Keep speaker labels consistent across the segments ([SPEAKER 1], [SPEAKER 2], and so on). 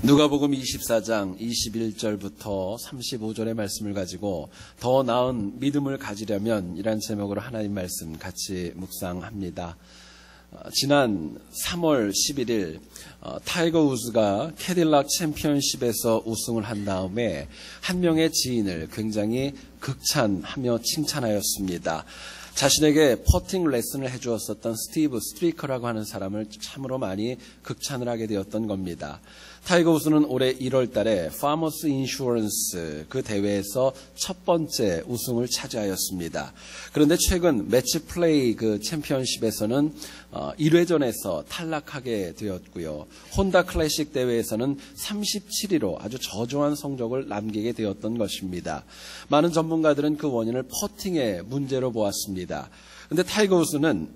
[SPEAKER 1] 누가복음 24장 21절부터 35절의 말씀을 가지고 더 나은 믿음을 가지려면 이란 제목으로 하나님 말씀 같이 묵상합니다. 지난 3월 11일 타이거 우즈가 캐딜락 챔피언십에서 우승을 한 다음에 한 명의 지인을 굉장히 극찬하며 칭찬하였습니다. 자신에게 퍼팅 레슨을 해주었었던 스티브 스트리커라고 하는 사람을 참으로 많이 극찬을 하게 되었던 겁니다. 타이거 우즈는 올해 1월 달에 파머스 인슈어런스 그 대회에서 첫 번째 우승을 차지하였습니다. 그런데 최근 매치 플레이 그 챔피언십에서는 1회전에서 탈락하게 되었고요. 혼다 클래식 대회에서는 37위로 아주 저조한 성적을 남기게 되었던 것입니다. 많은 전문가들은 그 원인을 퍼팅의 문제로 보았습니다. 근데 타이거 우즈는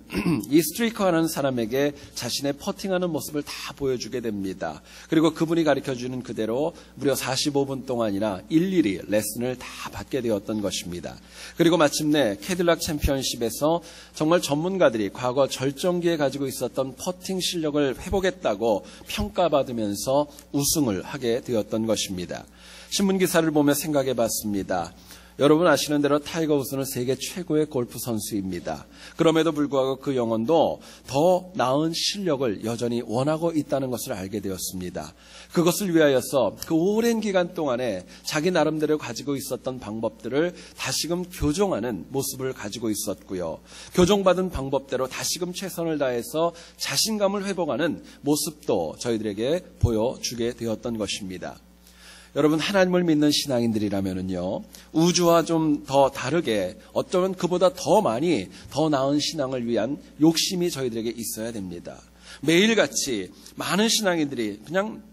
[SPEAKER 1] 이 스트리커라는 사람에게 자신의 퍼팅하는 모습을 다 보여주게 됩니다. 그리고 그분이 가르쳐주는 그대로 무려 45분 동안이나 일일이 레슨을 다 받게 되었던 것입니다. 그리고 마침내 캐딜락 챔피언십에서 정말 전문가들이 과거 절정기에 가지고 있었던 퍼팅 실력을 회복했다고 평가받으면서 우승을 하게 되었던 것입니다. 신문기사를 보며 생각해 봤습니다. 여러분 아시는 대로 타이거 우즈는 세계 최고의 골프 선수입니다. 그럼에도 불구하고 그 영혼도 더 나은 실력을 여전히 원하고 있다는 것을 알게 되었습니다. 그것을 위하여서 그 오랜 기간 동안에 자기 나름대로 가지고 있었던 방법들을 다시금 교정하는 모습을 가지고 있었고요. 교정받은 방법대로 다시금 최선을 다해서 자신감을 회복하는 모습도 저희들에게 보여주게 되었던 것입니다. 여러분 하나님을 믿는 신앙인들이라면요 우주와 좀 더 다르게 어쩌면 그보다 더 많이 더 나은 신앙을 위한 욕심이 저희들에게 있어야 됩니다. 매일같이 많은 신앙인들이 그냥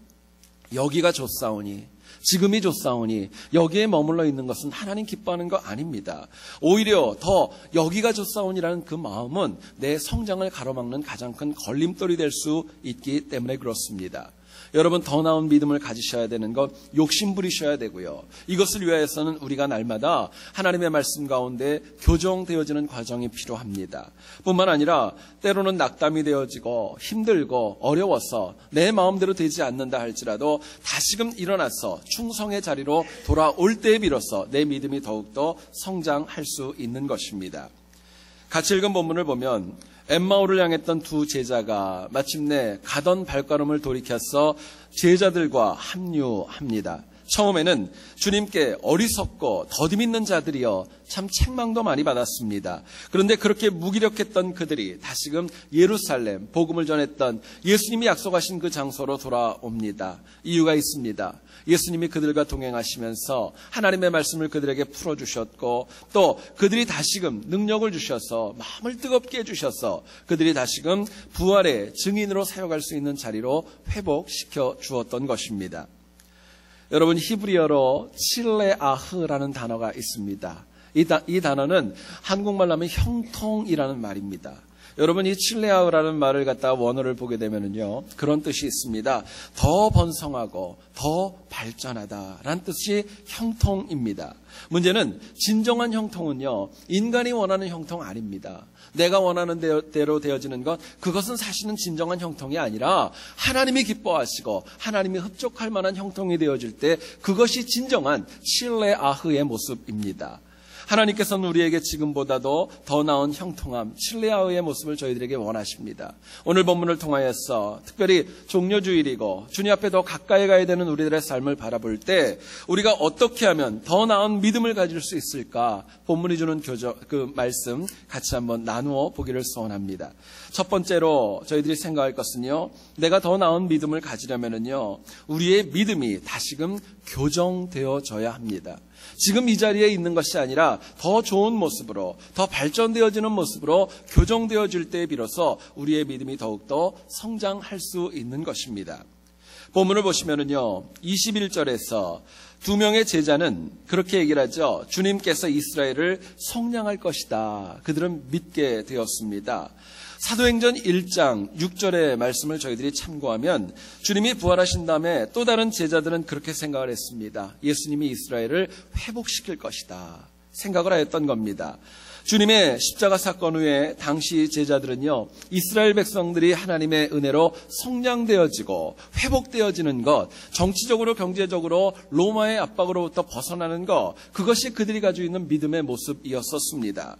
[SPEAKER 1] 여기가 좋사오니 지금이 좋사오니 여기에 머물러 있는 것은 하나님 기뻐하는 거 아닙니다. 오히려 더 여기가 좋사오니라는 그 마음은 내 성장을 가로막는 가장 큰 걸림돌이 될 수 있기 때문에 그렇습니다. 여러분 더 나은 믿음을 가지셔야 되는 것 욕심 부리셔야 되고요. 이것을 위하여서는 우리가 날마다 하나님의 말씀 가운데 교정되어지는 과정이 필요합니다. 뿐만 아니라 때로는 낙담이 되어지고 힘들고 어려워서 내 마음대로 되지 않는다 할지라도 다시금 일어나서 충성의 자리로 돌아올 때에 비로소 내 믿음이 더욱더 성장할 수 있는 것입니다. 같이 읽은 본문을 보면 엠마오를 향했던 두 제자가 마침내 가던 발걸음을 돌이켜서 제자들과 합류합니다. 처음에는 주님께 어리석고 더디 있는 자들이여 참 책망도 많이 받았습니다. 그런데 그렇게 무기력했던 그들이 다시금 예루살렘 복음을 전했던 예수님이 약속하신 그 장소로 돌아옵니다. 이유가 있습니다. 예수님이 그들과 동행하시면서 하나님의 말씀을 그들에게 풀어주셨고 또 그들이 다시금 능력을 주셔서 마음을 뜨겁게 해주셔서 그들이 다시금 부활의 증인으로 사역할 수 있는 자리로 회복시켜 주었던 것입니다. 여러분 히브리어로 칠레아흐라는 단어가 있습니다. 이 단어는 한국말로 하면 형통이라는 말입니다. 여러분 이 칠레아흐라는 말을 갖다가 원어를 보게 되면요 그런 뜻이 있습니다. 더 번성하고 더 발전하다라는 뜻이 형통입니다. 문제는 진정한 형통은요 인간이 원하는 형통 아닙니다. 내가 원하는 대로 되어지는 것 그것은 사실은 진정한 형통이 아니라 하나님이 기뻐하시고 하나님이 흡족할 만한 형통이 되어질 때 그것이 진정한 칠레아흐의 모습입니다. 하나님께서는 우리에게 지금보다도 더 나은 형통함, 칠레아흐의 모습을 저희들에게 원하십니다. 오늘 본문을 통하여서 특별히 종려주일이고 주님 앞에 더 가까이 가야 되는 우리들의 삶을 바라볼 때 우리가 어떻게 하면 더 나은 믿음을 가질 수 있을까? 본문이 주는 그 말씀 같이 한번 나누어 보기를 소원합니다. 첫 번째로 저희들이 생각할 것은요. 내가 더 나은 믿음을 가지려면요. 우리의 믿음이 다시금 교정되어져야 합니다. 지금 이 자리에 있는 것이 아니라 더 좋은 모습으로 더 발전되어지는 모습으로 교정되어질 때에 비로소 우리의 믿음이 더욱더 성장할 수 있는 것입니다. 본문을 보시면은요 21절에서 두 명의 제자는 그렇게 얘기를 하죠. 주님께서 이스라엘을 속량할 것이다. 그들은 믿게 되었습니다. 사도행전 1장 6절의 말씀을 저희들이 참고하면 주님이 부활하신 다음에 또 다른 제자들은 그렇게 생각을 했습니다. 예수님이 이스라엘을 회복시킬 것이다 생각을 하였던 겁니다. 주님의 십자가 사건 후에 당시 제자들은요, 이스라엘 백성들이 하나님의 은혜로 성량되어지고 회복되어지는 것, 정치적으로 경제적으로 로마의 압박으로부터 벗어나는 것, 그것이 그들이 가지고 있는 믿음의 모습이었었습니다.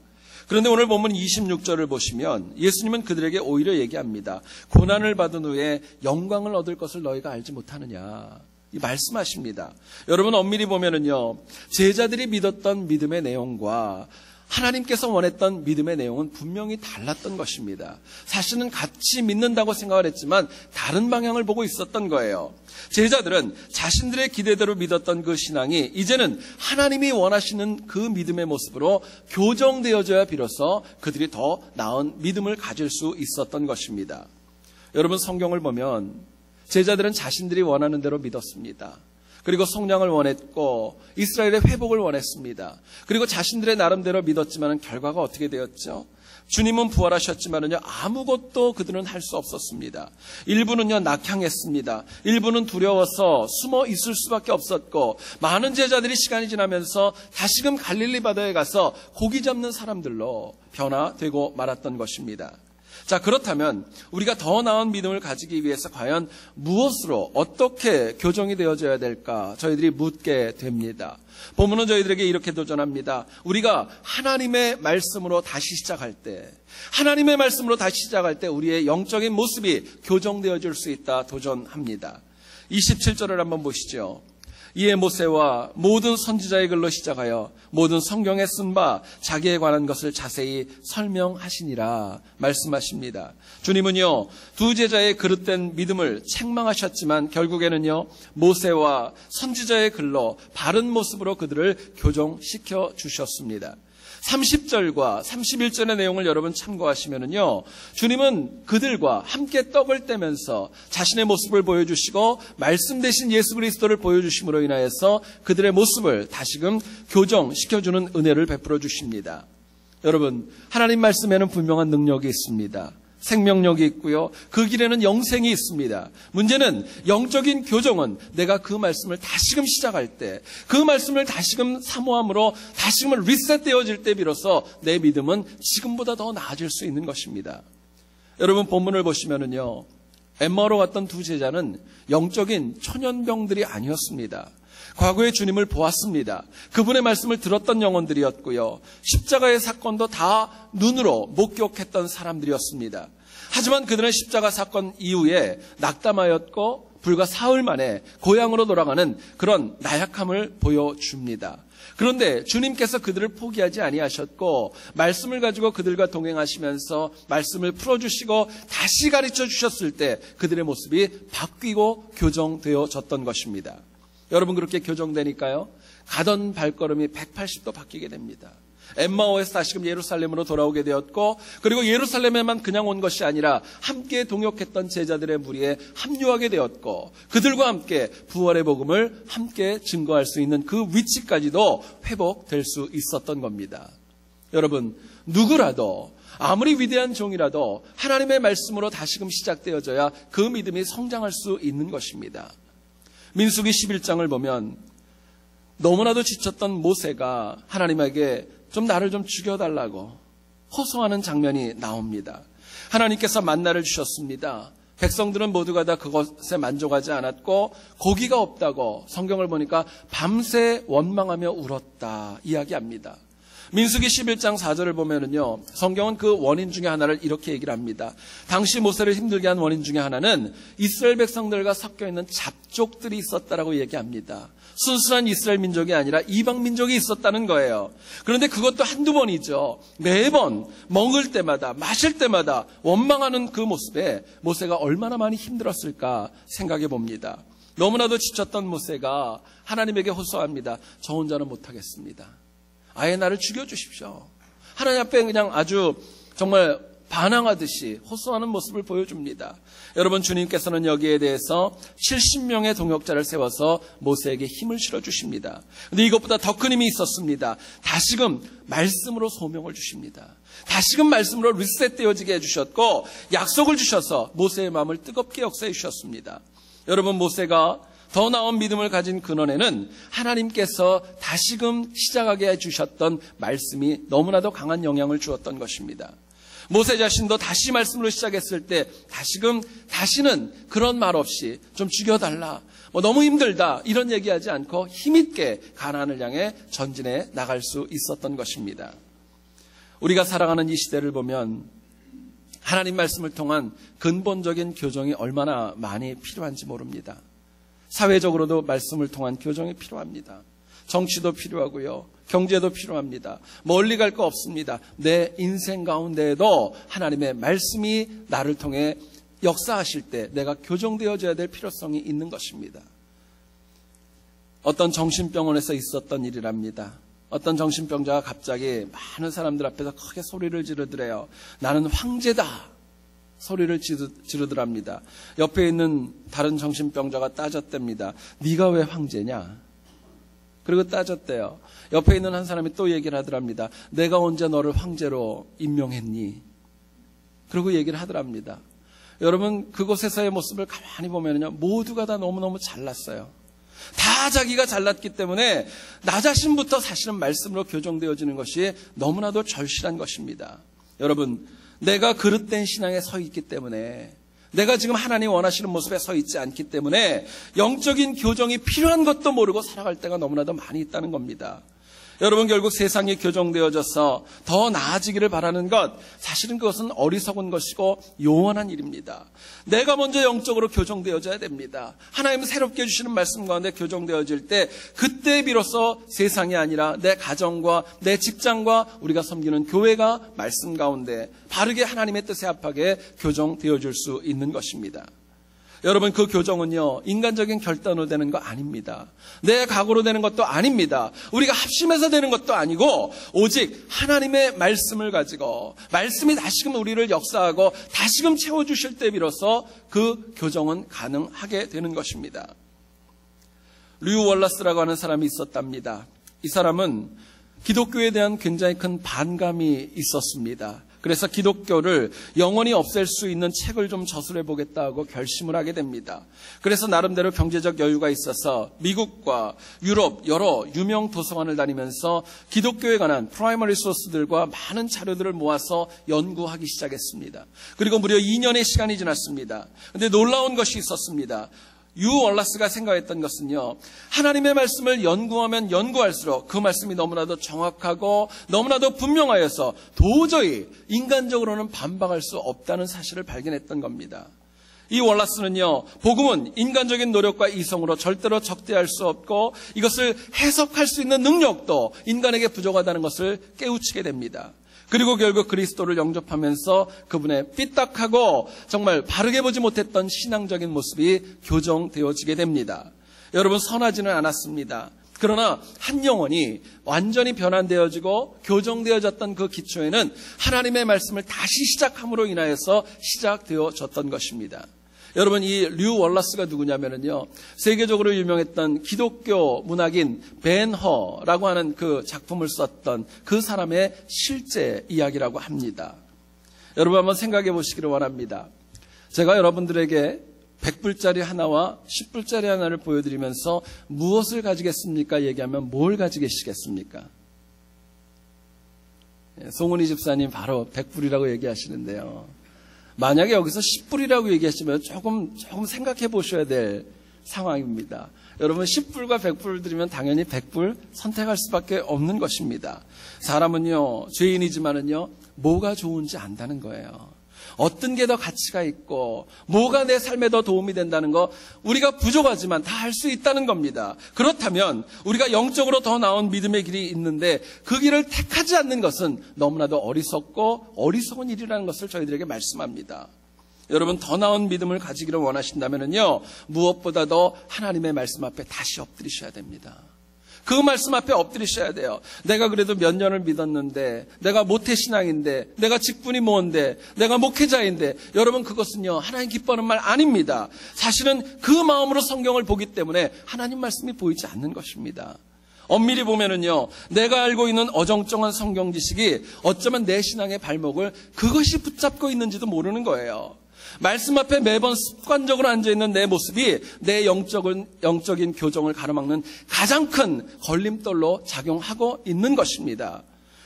[SPEAKER 1] 그런데 오늘 본문 26절을 보시면 예수님은 그들에게 오히려 얘기합니다. 고난을 받은 후에 영광을 얻을 것을 너희가 알지 못하느냐, 이 말씀하십니다. 여러분, 엄밀히 보면은요, 제자들이 믿었던 믿음의 내용과 하나님께서 원했던 믿음의 내용은 분명히 달랐던 것입니다. 사실은 같이 믿는다고 생각을 했지만 다른 방향을 보고 있었던 거예요. 제자들은 자신들의 기대대로 믿었던 그 신앙이 이제는 하나님이 원하시는 그 믿음의 모습으로 교정되어져야 비로소 그들이 더 나은 믿음을 가질 수 있었던 것입니다. 여러분, 성경을 보면 제자들은 자신들이 원하는 대로 믿었습니다. 그리고 성량을 원했고 이스라엘의 회복을 원했습니다. 그리고 자신들의 나름대로 믿었지만 결과가 어떻게 되었죠? 주님은 부활하셨지만은요, 아무것도 그들은 할 수 없었습니다. 일부는요, 낙향했습니다. 일부는 두려워서 숨어 있을 수밖에 없었고, 많은 제자들이 시간이 지나면서 다시금 갈릴리 바다에 가서 고기 잡는 사람들로 변화되고 말았던 것입니다. 자, 그렇다면 우리가 더 나은 믿음을 가지기 위해서 과연 무엇으로 어떻게 교정이 되어져야 될까 저희들이 묻게 됩니다. 본문은 저희들에게 이렇게 도전합니다. 우리가 하나님의 말씀으로 다시 시작할 때, 하나님의 말씀으로 다시 시작할 때 우리의 영적인 모습이 교정되어질 수 있다 도전합니다. 27절을 한번 보시죠. 이에 모세와 모든 선지자의 글로 시작하여 모든 성경에 쓴 바 자기에 관한 것을 자세히 설명하시니라 말씀하십니다. 주님은요, 두 제자의 그릇된 믿음을 책망하셨지만 결국에는요, 모세와 선지자의 글로 바른 모습으로 그들을 교정시켜 주셨습니다. 30절과 31절의 내용을 여러분 참고하시면은요, 주님은 그들과 함께 떡을 떼면서 자신의 모습을 보여주시고 말씀 대신 예수 그리스도를 보여주심으로 인하여서 그들의 모습을 다시금 교정시켜주는 은혜를 베풀어 주십니다. 여러분, 하나님 말씀에는 분명한 능력이 있습니다. 생명력이 있고요, 그 길에는 영생이 있습니다. 문제는 영적인 교정은 내가 그 말씀을 다시금 시작할 때, 그 말씀을 다시금 사모함으로 다시금 리셋되어질 때 비로소 내 믿음은 지금보다 더 나아질 수 있는 것입니다. 여러분, 본문을 보시면은요, 엠마오로 갔던 두 제자는 영적인 초년병들이 아니었습니다. 과거에 주님을 보았습니다. 그분의 말씀을 들었던 영혼들이었고요, 십자가의 사건도 다 눈으로 목격했던 사람들이었습니다. 하지만 그들은 십자가 사건 이후에 낙담하였고 불과 사흘 만에 고향으로 돌아가는 그런 나약함을 보여줍니다. 그런데 주님께서 그들을 포기하지 아니하셨고 말씀을 가지고 그들과 동행하시면서 말씀을 풀어주시고 다시 가르쳐 주셨을 때 그들의 모습이 바뀌고 교정되어졌던 것입니다. 여러분, 그렇게 교정되니까요, 가던 발걸음이 180도 바뀌게 됩니다. 엠마오에서 다시금 예루살렘으로 돌아오게 되었고, 그리고 예루살렘에만 그냥 온 것이 아니라 함께 동역했던 제자들의 무리에 합류하게 되었고, 그들과 함께 부활의 복음을 함께 증거할 수 있는 그 위치까지도 회복될 수 있었던 겁니다. 여러분, 누구라도 아무리 위대한 종이라도 하나님의 말씀으로 다시금 시작되어져야 그 믿음이 성장할 수 있는 것입니다. 민수기 11장을 보면 너무나도 지쳤던 모세가 하나님에게 나를 좀 죽여달라고 호소하는 장면이 나옵니다. 하나님께서 만나를 주셨습니다. 백성들은 모두가 다 그것에 만족하지 않았고 고기가 없다고 성경을 보니까 밤새 원망하며 울었다 이야기합니다. 민수기 11장 4절을 보면은요, 성경은 그 원인 중에 하나를 이렇게 얘기를 합니다. 당시 모세를 힘들게 한 원인 중에 하나는 이스라엘 백성들과 섞여 있는 잡족들이 있었다라고 얘기합니다. 순수한 이스라엘 민족이 아니라 이방 민족이 있었다는 거예요. 그런데 그것도 한두 번이죠. 매번 먹을 때마다 마실 때마다 원망하는 그 모습에 모세가 얼마나 많이 힘들었을까 생각해 봅니다. 너무나도 지쳤던 모세가 하나님에게 호소합니다. 저 혼자는 못하겠습니다. 아예 나를 죽여주십시오. 하나님 앞에 그냥 아주 정말 반항하듯이 호소하는 모습을 보여줍니다. 여러분, 주님께서는 여기에 대해서 70명의 동역자를 세워서 모세에게 힘을 실어주십니다. 그런데 이것보다 더 큰 힘이 있었습니다. 다시금 말씀으로 소명을 주십니다. 다시금 말씀으로 리셋되어지게 해주셨고 약속을 주셔서 모세의 마음을 뜨겁게 역사해 주셨습니다. 여러분, 모세가 더 나은 믿음을 가진 근원에는 하나님께서 다시금 시작하게 해주셨던 말씀이 너무나도 강한 영향을 주었던 것입니다. 모세 자신도 다시 말씀으로 시작했을 때 다시는 그런 말 없이 좀 죽여달라, 너무 힘들다 이런 얘기하지 않고 힘있게 가나안을 향해 전진해 나갈 수 있었던 것입니다. 우리가 살아가는 이 시대를 보면 하나님 말씀을 통한 근본적인 교정이 얼마나 많이 필요한지 모릅니다. 사회적으로도 말씀을 통한 교정이 필요합니다. 정치도 필요하고요. 경제도 필요합니다. 멀리 갈 거 없습니다. 내 인생 가운데에도 하나님의 말씀이 나를 통해 역사하실 때 내가 교정되어져야 될 필요성이 있는 것입니다. 어떤 정신병원에서 있었던 일이랍니다. 어떤 정신병자가 갑자기 많은 사람들 앞에서 크게 소리를 지르더래요. 나는 황제다 소리를 지르더랍니다. 옆에 있는 다른 정신병자가 따졌답니다. 네가 왜 황제냐? 그리고 따졌대요. 옆에 있는 한 사람이 또 얘기를 하더랍니다. 내가 언제 너를 황제로 임명했니? 그리고 얘기를 하더랍니다. 여러분, 그곳에서의 모습을 가만히 보면요, 모두가 다 너무너무 잘났어요. 다 자기가 잘났기 때문에 나 자신부터 사실은 말씀으로 교정되어지는 것이 너무나도 절실한 것입니다. 여러분, 내가 그릇된 신앙에 서 있기 때문에, 내가 지금 하나님 원하시는 모습에 서 있지 않기 때문에 영적인 교정이 필요한 것도 모르고 살아갈 때가 너무나도 많이 있다는 겁니다. 여러분, 결국 세상이 교정되어져서 더 나아지기를 바라는 것, 사실은 그것은 어리석은 것이고 요원한 일입니다. 내가 먼저 영적으로 교정되어져야 됩니다. 하나님은 새롭게 주시는 말씀 가운데 교정되어질 때, 그때 비로소 세상이 아니라 내 가정과 내 직장과 우리가 섬기는 교회가 말씀 가운데 바르게 하나님의 뜻에 합하게 교정되어질 수 있는 것입니다. 여러분, 그 교정은요, 인간적인 결단으로 되는 거 아닙니다. 내 각오로 되는 것도 아닙니다. 우리가 합심해서 되는 것도 아니고, 오직 하나님의 말씀을 가지고 말씀이 다시금 우리를 역사하고 다시금 채워주실 때 비로소 그 교정은 가능하게 되는 것입니다. 류 월러스라고 하는 사람이 있었답니다. 이 사람은 기독교에 대한 굉장히 큰 반감이 있었습니다. 그래서 기독교를 영원히 없앨 수 있는 책을 좀 저술해 보겠다 하고 결심을 하게 됩니다. 그래서 나름대로 경제적 여유가 있어서 미국과 유럽 여러 유명 도서관을 다니면서 기독교에 관한 프라이머리 소스들과 많은 자료들을 모아서 연구하기 시작했습니다. 그리고 무려 2년의 시간이 지났습니다. 그런데 놀라운 것이 있었습니다. 유 월러스가 생각했던 것은요, 하나님의 말씀을 연구하면 연구할수록 그 말씀이 너무나도 정확하고 너무나도 분명하여서 도저히 인간적으로는 반박할 수 없다는 사실을 발견했던 겁니다. 이 월러스는요, 복음은 인간적인 노력과 이성으로 절대로 적대할 수 없고 이것을 해석할 수 있는 능력도 인간에게 부족하다는 것을 깨우치게 됩니다. 그리고 결국 그리스도를 영접하면서 그분의 삐딱하고 정말 바르게 보지 못했던 신앙적인 모습이 교정되어지게 됩니다. 여러분, 선하지는 않았습니다. 그러나 한 영혼이 완전히 변환되어지고 교정되어졌던 그 기초에는 하나님의 말씀을 다시 시작함으로 인하여서 시작되어졌던 것입니다. 여러분, 이 류 월러스가 누구냐면요, 세계적으로 유명했던 기독교 문학인 벤 허라고 하는 그 작품을 썼던 그 사람의 실제 이야기라고 합니다. 여러분, 한번 생각해 보시기를 원합니다. 제가 여러분들에게 100불짜리 하나와 10불짜리 하나를 보여드리면서 무엇을 가지겠습니까? 얘기하면 뭘 가지겠습니까? 송은희 집사님 바로 100불이라고 얘기하시는데요. 만약에 여기서 10불이라고 얘기하시면 조금 생각해 보셔야 될 상황입니다. 여러분, 10불과 100불을 드리면 당연히 100불 선택할 수밖에 없는 것입니다. 사람은요, 죄인이지만은요, 뭐가 좋은지 안다는 거예요. 어떤 게 더 가치가 있고 뭐가 내 삶에 더 도움이 된다는 거, 우리가 부족하지만 다 할 수 있다는 겁니다. 그렇다면 우리가 영적으로 더 나은 믿음의 길이 있는데 그 길을 택하지 않는 것은 너무나도 어리석고 어리석은 일이라는 것을 저희들에게 말씀합니다. 여러분, 더 나은 믿음을 가지기를 원하신다면요, 무엇보다도 하나님의 말씀 앞에 다시 엎드리셔야 됩니다. 그 말씀 앞에 엎드리셔야 돼요. 내가 그래도 몇 년을 믿었는데, 내가 모태신앙인데, 내가 직분이 뭔데, 내가 목회자인데, 여러분, 그것은요, 하나님 기뻐하는 말 아닙니다. 사실은 그 마음으로 성경을 보기 때문에 하나님 말씀이 보이지 않는 것입니다. 엄밀히 보면은요, 내가 알고 있는 어정쩡한 성경 지식이 어쩌면 내 신앙의 발목을 그것이 붙잡고 있는지도 모르는 거예요. 말씀 앞에 매번 습관적으로 앉아있는 내 모습이 내 영적인 교정을 가로막는 가장 큰 걸림돌로 작용하고 있는 것입니다.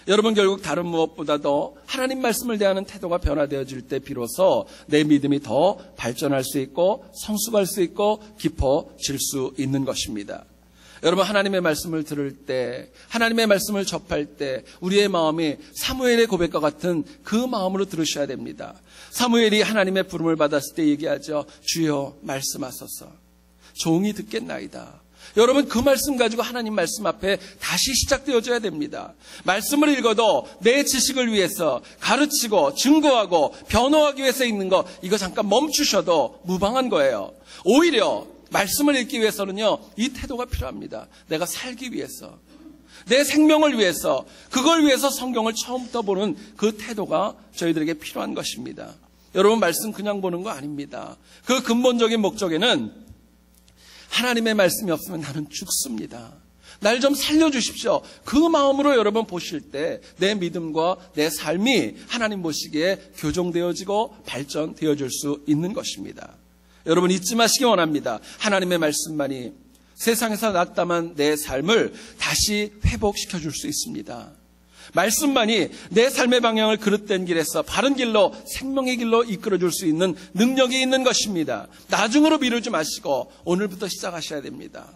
[SPEAKER 1] 여러분, 결국 다른 무엇보다도 하나님 말씀을 대하는 태도가 변화되어질 때 비로소 내 믿음이 더 발전할 수 있고 성숙할 수 있고 깊어질 수 있는 것입니다. 여러분, 하나님의 말씀을 들을 때, 하나님의 말씀을 접할 때 우리의 마음이 사무엘의 고백과 같은 그 마음으로 들으셔야 됩니다. 사무엘이 하나님의 부름을 받았을 때 얘기하죠. 주여 말씀하소서. 종이 듣겠나이다. 여러분, 그 말씀 가지고 하나님 말씀 앞에 다시 시작되어져야 됩니다. 말씀을 읽어도 내 지식을 위해서 가르치고 증거하고 변호하기 위해서 읽는 거, 이거 잠깐 멈추셔도 무방한 거예요. 오히려 말씀을 읽기 위해서는요, 이 태도가 필요합니다. 내가 살기 위해서, 내 생명을 위해서, 그걸 위해서 성경을 처음부터 보는 그 태도가 저희들에게 필요한 것입니다. 여러분, 말씀 그냥 보는 거 아닙니다. 그 근본적인 목적에는 하나님의 말씀이 없으면 나는 죽습니다. 날 좀 살려주십시오. 그 마음으로 여러분 보실 때 내 믿음과 내 삶이 하나님 보시기에 교정되어지고 발전되어질 수 있는 것입니다. 여러분, 잊지 마시기 원합니다. 하나님의 말씀만이 세상에서 낙담한 내 삶을 다시 회복시켜줄 수 있습니다. 말씀만이 내 삶의 방향을 그릇된 길에서 바른 길로, 생명의 길로 이끌어줄 수 있는 능력이 있는 것입니다. 나중으로 미루지 마시고 오늘부터 시작하셔야 됩니다.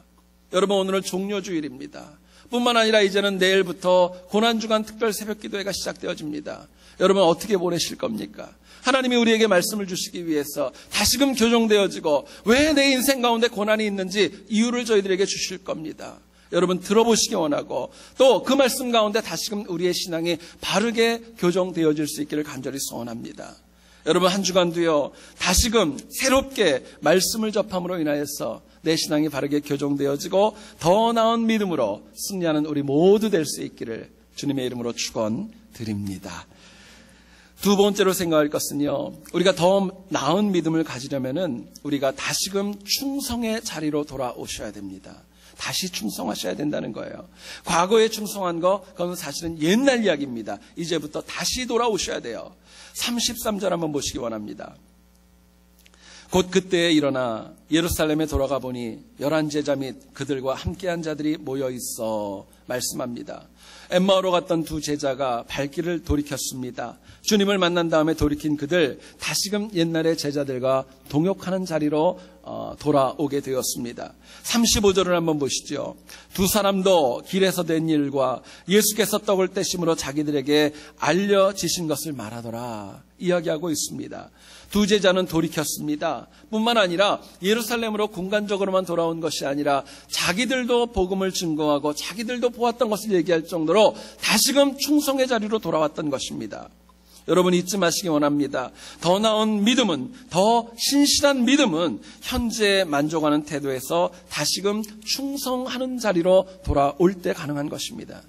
[SPEAKER 1] 여러분, 오늘은 종료주일입니다. 뿐만 아니라 이제는 내일부터 고난주간 특별 새벽기도회가 시작되어집니다. 여러분, 어떻게 보내실 겁니까? 하나님이 우리에게 말씀을 주시기 위해서 다시금 교정되어지고 왜 내 인생 가운데 고난이 있는지 이유를 저희들에게 주실 겁니다. 여러분, 들어보시기 원하고 또 그 말씀 가운데 다시금 우리의 신앙이 바르게 교정되어질 수 있기를 간절히 소원합니다. 여러분, 한 주간도요, 다시금 새롭게 말씀을 접함으로 인하여서 내 신앙이 바르게 교정되어지고 더 나은 믿음으로 승리하는 우리 모두 될 수 있기를 주님의 이름으로 축원드립니다. 두 번째로 생각할 것은요, 우리가 더 나은 믿음을 가지려면은 우리가 다시금 충성의 자리로 돌아오셔야 됩니다. 다시 충성하셔야 된다는 거예요. 과거에 충성한 거, 그건 사실은 옛날 이야기입니다. 이제부터 다시 돌아오셔야 돼요. 33절 한번 보시기 원합니다. 곧 그때에 일어나 예루살렘에 돌아가 보니 11제자 및 그들과 함께한 자들이 모여 있어 말씀합니다. 엠마오로 갔던 두 제자가 발길을 돌이켰습니다. 주님을 만난 다음에 돌이킨 그들, 다시금 옛날의 제자들과 동역하는 자리로 돌아오게 되었습니다. 35절을 한번 보시죠. 두 사람도 길에서 된 일과 예수께서 떡을 떼심으로 자기들에게 알려지신 것을 말하더라 이야기하고 있습니다. 두 제자는 돌이켰습니다. 뿐만 아니라 예루살렘으로 공간적으로만 돌아온 것이 아니라 자기들도 복음을 증거하고 자기들도 보았던 것을 얘기할 정도로 다시금 충성의 자리로 돌아왔던 것입니다. 여러분, 잊지 마시기 원합니다. 더 나은 믿음은, 더 신실한 믿음은 현재에 만족하는 태도에서 다시금 충성하는 자리로 돌아올 때 가능한 것입니다.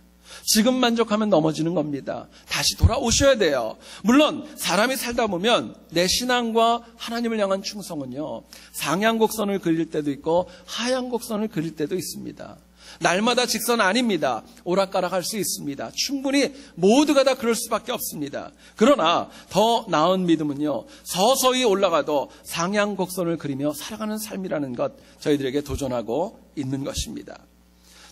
[SPEAKER 1] 지금 만족하면 넘어지는 겁니다. 다시 돌아오셔야 돼요. 물론 사람이 살다 보면 내 신앙과 하나님을 향한 충성은요, 상향곡선을 그릴 때도 있고 하향곡선을 그릴 때도 있습니다. 날마다 직선 아닙니다. 오락가락할 수 있습니다. 충분히 모두가 다 그럴 수밖에 없습니다. 그러나 더 나은 믿음은요, 서서히 올라가도 상향곡선을 그리며 살아가는 삶이라는 것, 저희들에게 도전하고 있는 것입니다.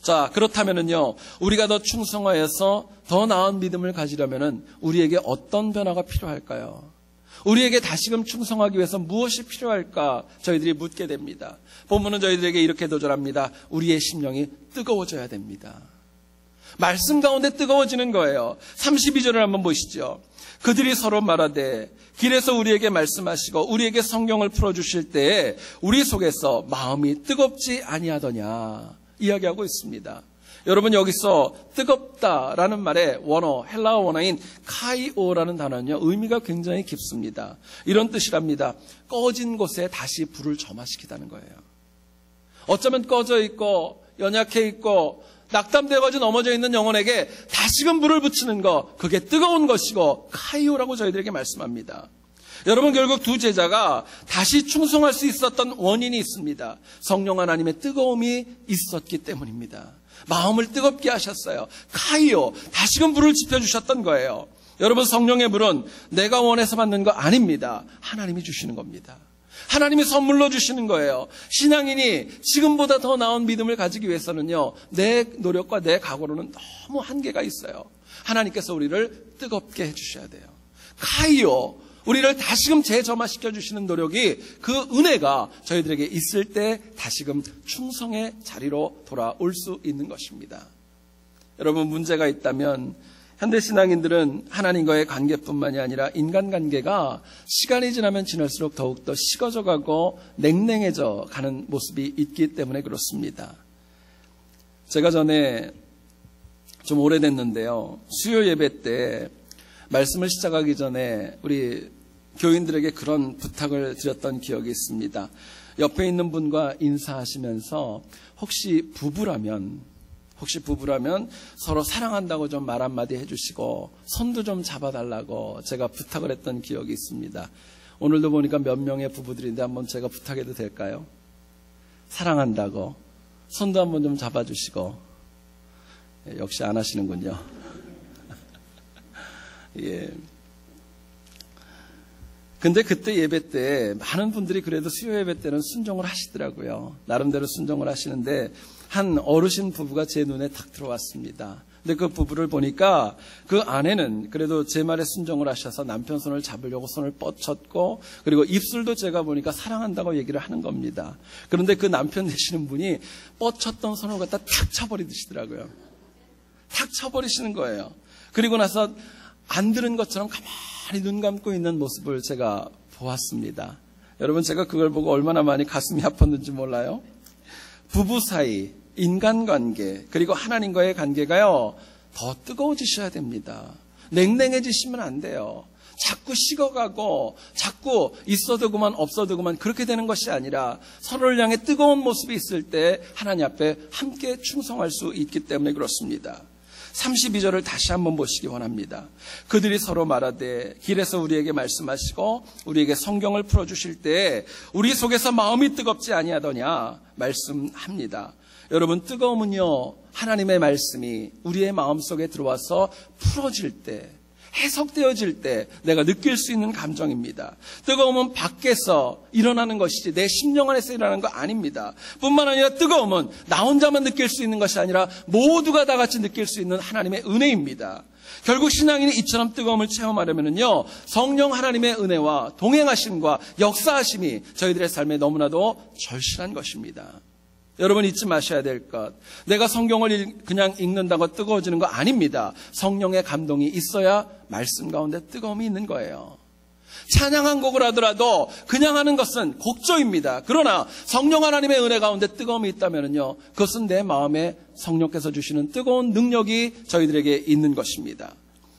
[SPEAKER 1] 자, 그렇다면은요, 우리가 더 충성하여서 더 나은 믿음을 가지려면은 우리에게 어떤 변화가 필요할까요? 우리에게 다시금 충성하기 위해서 무엇이 필요할까 저희들이 묻게 됩니다. 본문은 저희들에게 이렇게 도전합니다. 우리의 심령이 뜨거워져야 됩니다. 말씀 가운데 뜨거워지는 거예요. 32절을 한번 보시죠. 그들이 서로 말하되 길에서 우리에게 말씀하시고 우리에게 성경을 풀어주실 때에 우리 속에서 마음이 뜨겁지 아니하더냐 이야기하고 있습니다. 여러분, 여기서 뜨겁다라는 말의 원어, 헬라어 원어인 카이오라는 단어는요, 의미가 굉장히 깊습니다. 이런 뜻이랍니다. 꺼진 곳에 다시 불을 점화시키다는 거예요. 어쩌면 꺼져 있고 연약해 있고 낙담되어가지고 넘어져 있는 영혼에게 다시금 불을 붙이는 것, 그게 뜨거운 것이고 카이오라고 저희들에게 말씀합니다. 여러분, 결국 두 제자가 다시 충성할 수 있었던 원인이 있습니다. 성령 하나님의 뜨거움이 있었기 때문입니다. 마음을 뜨겁게 하셨어요. 카이오, 다시금 불을 지펴주셨던 거예요. 여러분, 성령의 불은 내가 원해서 받는 거 아닙니다. 하나님이 주시는 겁니다. 하나님이 선물로 주시는 거예요. 신앙인이 지금보다 더 나은 믿음을 가지기 위해서는요, 내 노력과 내 각오로는 너무 한계가 있어요. 하나님께서 우리를 뜨겁게 해주셔야 돼요. 카이오, 우리를 다시금 재점화시켜 주시는 노력이, 그 은혜가 저희들에게 있을 때 다시금 충성의 자리로 돌아올 수 있는 것입니다. 여러분, 문제가 있다면 현대 신앙인들은 하나님과의 관계뿐만이 아니라 인간관계가 시간이 지나면 지날수록 더욱더 식어져 가고 냉랭해져 가는 모습이 있기 때문에 그렇습니다. 제가 전에 좀 오래됐는데요, 수요 예배 때 말씀을 시작하기 전에 우리 교인들에게 그런 부탁을 드렸던 기억이 있습니다. 옆에 있는 분과 인사하시면서 혹시 부부라면 서로 사랑한다고 좀 말 한마디 해주시고 손도 좀 잡아달라고 제가 부탁을 했던 기억이 있습니다. 오늘도 보니까 몇 명의 부부들인데 한번 제가 부탁해도 될까요? 사랑한다고 손도 한번 좀 잡아주시고. 역시 안 하시는군요. 예. 근데 그때 예배 때 많은 분들이 그래도 수요 예배 때는 순종을 하시더라고요. 나름대로 순종을 하시는데 한 어르신 부부가 제 눈에 탁 들어왔습니다. 근데 그 부부를 보니까 그 아내는 그래도 제 말에 순종을 하셔서 남편 손을 잡으려고 손을 뻗쳤고, 그리고 입술도 제가 보니까 사랑한다고 얘기를 하는 겁니다. 그런데 그 남편 되시는 분이 뻗쳤던 손을 갖다 탁 쳐버리시더라고요. 탁 쳐버리시는 거예요. 그리고 나서 안 들은 것처럼 가만히 눈 감고 있는 모습을 제가 보았습니다. 여러분, 제가 그걸 보고 얼마나 많이 가슴이 아팠는지 몰라요? 부부 사이, 인간관계, 그리고 하나님과의 관계가요, 더 뜨거워지셔야 됩니다. 냉랭해지시면 안 돼요. 자꾸 식어가고 자꾸 있어도 그만 없어도 그만 그렇게 되는 것이 아니라 서로를 향해 뜨거운 모습이 있을 때 하나님 앞에 함께 충성할 수 있기 때문에 그렇습니다. 32절을 다시 한번 보시기 원합니다. 그들이 서로 말하되 길에서 우리에게 말씀하시고 우리에게 성경을 풀어주실 때 우리 속에서 마음이 뜨겁지 아니하더냐 말씀합니다. 여러분, 뜨거움은요, 하나님의 말씀이 우리의 마음속에 들어와서 풀어질 때, 해석되어질 때 내가 느낄 수 있는 감정입니다. 뜨거움은 밖에서 일어나는 것이지 내 심령 안에서 일어나는 거 아닙니다. 뿐만 아니라 뜨거움은 나 혼자만 느낄 수 있는 것이 아니라 모두가 다 같이 느낄 수 있는 하나님의 은혜입니다. 결국 신앙인이 이처럼 뜨거움을 체험하려면요, 성령 하나님의 은혜와 동행하심과 역사하심이 저희들의 삶에 너무나도 절실한 것입니다. 여러분, 잊지 마셔야 될 것, 내가 성경을 그냥 읽는다고 뜨거워지는 거 아닙니다. 성령의 감동이 있어야 말씀 가운데 뜨거움이 있는 거예요. 찬양 한 곡을 하더라도 그냥 하는 것은 곡조입니다. 그러나 성령 하나님의 은혜 가운데 뜨거움이 있다면요, 그것은 내 마음에 성령께서 주시는 뜨거운 능력이 저희들에게 있는 것입니다.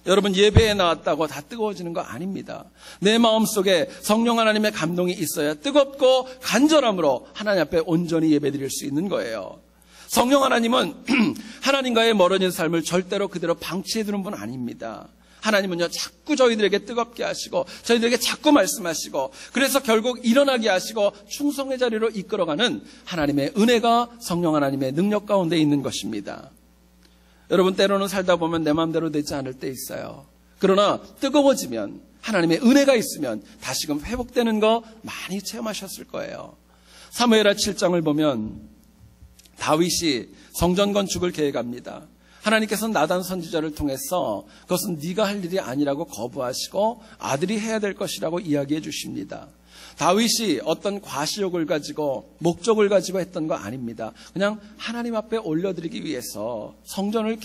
[SPEAKER 1] 여러분, 예배에 나왔다고 다 뜨거워지는 거 아닙니다. 내 마음속에 성령 하나님의 감동이 있어야 뜨겁고 간절함으로 하나님 앞에 온전히 예배드릴 수 있는 거예요. 성령 하나님은 하나님과의 멀어진 삶을 절대로 그대로 방치해두는 분 아닙니다. 하나님은요, 자꾸 저희들에게 뜨겁게 하시고 저희들에게 자꾸 말씀하시고, 그래서 결국 일어나게 하시고 충성의 자리로 이끌어가는 하나님의 은혜가 성령 하나님의 능력 가운데 있는 것입니다. 여러분, 때로는 살다 보면 내 마음대로 되지 않을 때 있어요. 그러나 뜨거워지면, 하나님의 은혜가 있으면 다시금 회복되는 거 많이 체험하셨을 거예요. 사무엘하 7장을 보면 다윗이 성전 건축을 계획합니다. 하나님께서는 나단 선지자를 통해서 그것은 네가 할 일이 아니라고 거부하시고 아들이 해야 될 것이라고 이야기해 주십니다. 다윗이 어떤 과시욕을 가지고 목적을 가지고 했던 거 아닙니다. 그냥 하나님 앞에 올려드리기 위해서 성전을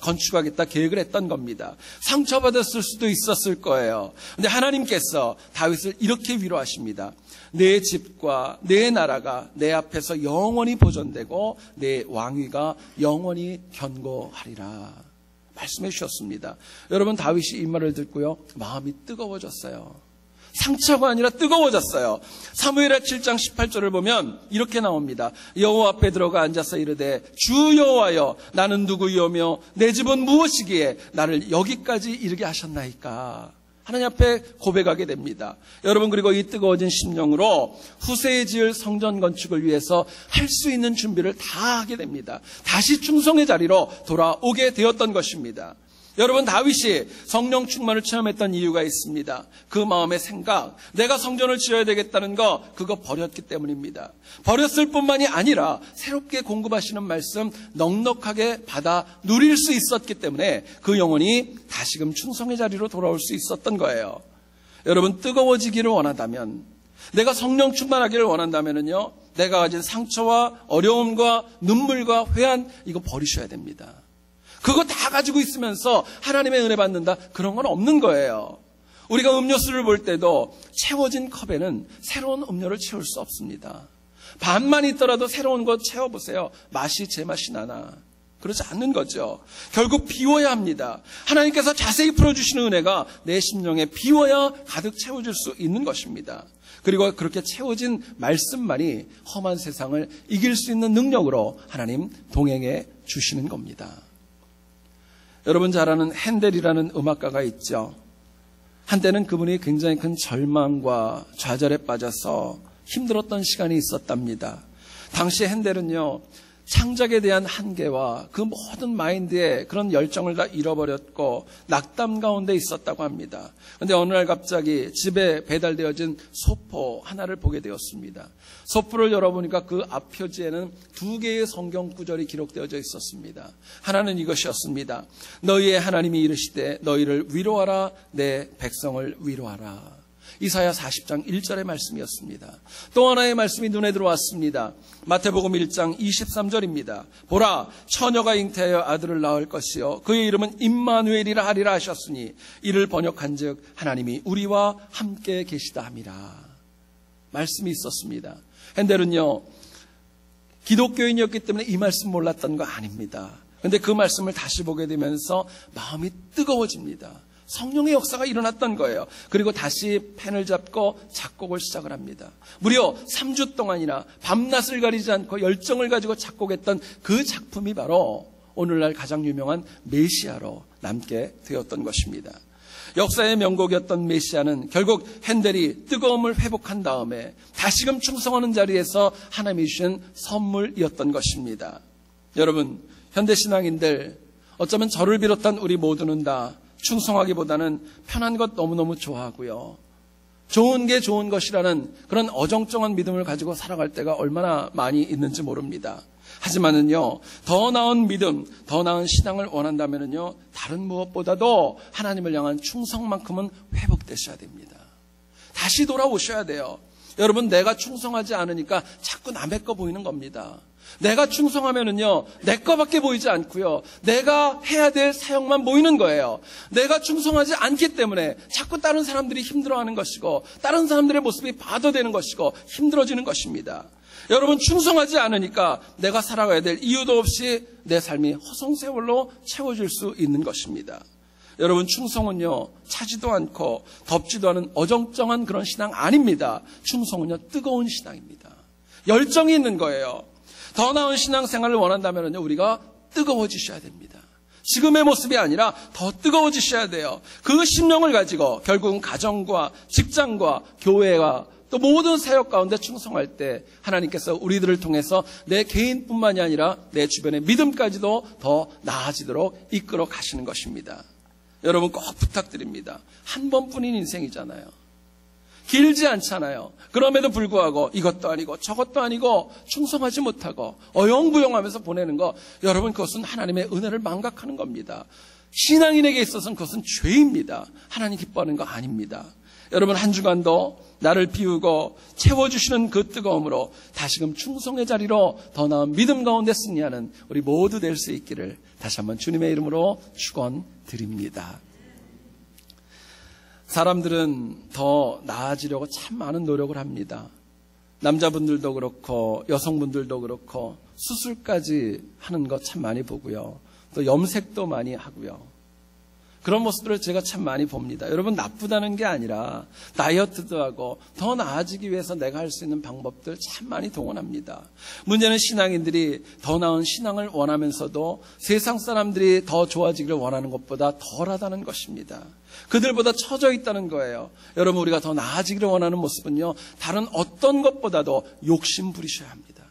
[SPEAKER 1] 건축하겠다 계획을 했던 겁니다. 상처받았을 수도 있었을 거예요. 그런데 하나님께서 다윗을 이렇게 위로하십니다. 내 집과 내 나라가 내 앞에서 영원히 보존되고 내 왕위가 영원히 견고하리라 말씀해 주셨습니다. 여러분, 다윗이 이 말을 듣고요, 마음이 뜨거워졌어요. 상처가 아니라 뜨거워졌어요. 사무엘하 7장 18절을 보면 이렇게 나옵니다. 여호와 앞에 들어가 앉아서 이르되 주 여호와여, 나는 누구이오며 내 집은 무엇이기에 나를 여기까지 이르게 하셨나이까. 하나님 앞에 고백하게 됩니다. 여러분, 그리고 이 뜨거워진 심령으로 후세에 지을 성전 건축을 위해서 할 수 있는 준비를 다 하게 됩니다. 다시 충성의 자리로 돌아오게 되었던 것입니다. 여러분, 다윗이 성령 충만을 체험했던 이유가 있습니다. 그 마음의 생각, 내가 성전을 지어야 되겠다는 거, 그거 버렸기 때문입니다. 버렸을 뿐만이 아니라 새롭게 공급하시는 말씀 넉넉하게 받아 누릴 수 있었기 때문에 그 영혼이 다시금 충성의 자리로 돌아올 수 있었던 거예요. 여러분, 뜨거워지기를 원한다면, 내가 성령 충만하기를 원한다면요, 내가 가진 상처와 어려움과 눈물과 회한, 이거 버리셔야 됩니다. 그거 다 가지고 있으면서 하나님의 은혜 받는다, 그런 건 없는 거예요. 우리가 음료수를 볼 때도 채워진 컵에는 새로운 음료를 채울 수 없습니다. 반만 있더라도 새로운 거 채워보세요. 맛이 제 맛이 나나? 그렇지 않는 거죠. 결국 비워야 합니다. 하나님께서 자세히 풀어주시는 은혜가 내 심령에 비워야 가득 채워질 수 있는 것입니다. 그리고 그렇게 채워진 말씀만이 험한 세상을 이길 수 있는 능력으로 하나님 동행해 주시는 겁니다. 여러분 잘 아는 핸델이라는 음악가가 있죠. 한때는 그분이 굉장히 큰 절망과 좌절에 빠져서 힘들었던 시간이 있었답니다. 당시 핸델은요, 창작에 대한 한계와 그 모든 마인드에 그런 열정을 다 잃어버렸고 낙담 가운데 있었다고 합니다. 그런데 어느 날 갑자기 집에 배달되어진 소포 하나를 보게 되었습니다. 소포를 열어보니까 그 앞표지에는 2개의 성경 구절이 기록되어져 있었습니다. 하나는 이것이었습니다. 너희의 하나님이 이르시되 너희를 위로하라, 내 백성을 위로하라. 이사야 40장 1절의 말씀이었습니다. 또 하나의 말씀이 눈에 들어왔습니다. 마태복음 1장 23절입니다. 보라, 처녀가 잉태하여 아들을 낳을 것이요 그의 이름은 임마누엘이라 하리라 하셨으니 이를 번역한즉 하나님이 우리와 함께 계시다 함이라. 말씀이 있었습니다. 핸델은요, 기독교인이었기 때문에 이 말씀 몰랐던 거 아닙니다. 그런데 그 말씀을 다시 보게 되면서 마음이 뜨거워집니다. 성령의 역사가 일어났던 거예요. 그리고 다시 펜을 잡고 작곡을 시작을 합니다. 무려 3주 동안이나 밤낮을 가리지 않고 열정을 가지고 작곡했던 그 작품이 바로 오늘날 가장 유명한 메시아로 남게 되었던 것입니다. 역사의 명곡이었던 메시아는 결국 핸델이 뜨거움을 회복한 다음에 다시금 충성하는 자리에서 하나님이 주신 선물이었던 것입니다. 여러분, 현대신앙인들, 어쩌면 저를 비롯한 우리 모두는 다 충성하기보다는 편한 것 너무너무 좋아하고요, 좋은 게 좋은 것이라는 그런 어정쩡한 믿음을 가지고 살아갈 때가 얼마나 많이 있는지 모릅니다. 하지만은요, 더 나은 믿음, 더 나은 신앙을 원한다면은요, 다른 무엇보다도 하나님을 향한 충성만큼은 회복되셔야 됩니다. 다시 돌아오셔야 돼요. 여러분, 내가 충성하지 않으니까 자꾸 남의 거 보이는 겁니다. 내가 충성하면은요, 내 거밖에 보이지 않고요, 내가 해야 될 사역만 보이는 거예요. 내가 충성하지 않기 때문에 자꾸 다른 사람들이 힘들어하는 것이고, 다른 사람들의 모습이 바도되는 것이고, 힘들어지는 것입니다. 여러분, 충성하지 않으니까 내가 살아가야 될 이유도 없이 내 삶이 허송세월로 채워질 수 있는 것입니다. 여러분, 충성은요, 차지도 않고 덥지도 않은 어정쩡한 그런 신앙 아닙니다. 충성은요, 뜨거운 신앙입니다. 열정이 있는 거예요. 더 나은 신앙생활을 원한다면요, 우리가 뜨거워지셔야 됩니다. 지금의 모습이 아니라 더 뜨거워지셔야 돼요. 그 심령을 가지고 결국은 가정과 직장과 교회와 또 모든 사역 가운데 충성할 때 하나님께서 우리들을 통해서 내 개인뿐만이 아니라 내 주변의 믿음까지도 더 나아지도록 이끌어 가시는 것입니다. 여러분, 꼭 부탁드립니다. 한 번뿐인 인생이잖아요. 길지 않잖아요. 그럼에도 불구하고 이것도 아니고 저것도 아니고 충성하지 못하고 어영부영하면서 보내는 거, 여러분, 그것은 하나님의 은혜를 망각하는 겁니다. 신앙인에게 있어서는 그것은 죄입니다. 하나님 기뻐하는 거 아닙니다. 여러분, 한 주간도 나를 비우고 채워주시는 그 뜨거움으로 다시금 충성의 자리로 더 나은 믿음 가운데 승리하는 우리 모두 될 수 있기를 다시 한번 주님의 이름으로 축원드립니다. 사람들은 더 나아지려고 참 많은 노력을 합니다. 남자분들도 그렇고 여성분들도 그렇고 수술까지 하는 거 참 많이 보고요, 또 염색도 많이 하고요. 그런 모습들을 제가 참 많이 봅니다. 여러분, 나쁘다는 게 아니라 다이어트도 하고 더 나아지기 위해서 내가 할 수 있는 방법들 참 많이 동원합니다. 문제는 신앙인들이 더 나은 신앙을 원하면서도 세상 사람들이 더 좋아지기를 원하는 것보다 덜하다는 것입니다. 그들보다 처져 있다는 거예요. 여러분, 우리가 더 나아지기를 원하는 모습은요, 다른 어떤 것보다도 욕심 부리셔야 합니다.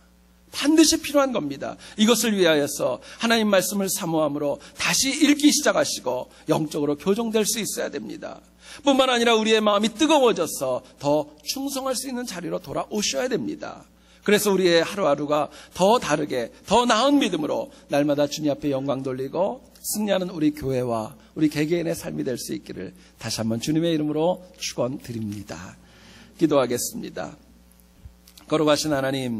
[SPEAKER 1] 반드시 필요한 겁니다. 이것을 위하여서 하나님 말씀을 사모함으로 다시 읽기 시작하시고 영적으로 교정될 수 있어야 됩니다. 뿐만 아니라 우리의 마음이 뜨거워져서 더 충성할 수 있는 자리로 돌아오셔야 됩니다. 그래서 우리의 하루하루가 더 다르게 더 나은 믿음으로 날마다 주님 앞에 영광 돌리고 승리하는 우리 교회와 우리 개개인의 삶이 될 수 있기를 다시 한번 주님의 이름으로 축원드립니다. 기도하겠습니다. 거룩하신 하나님,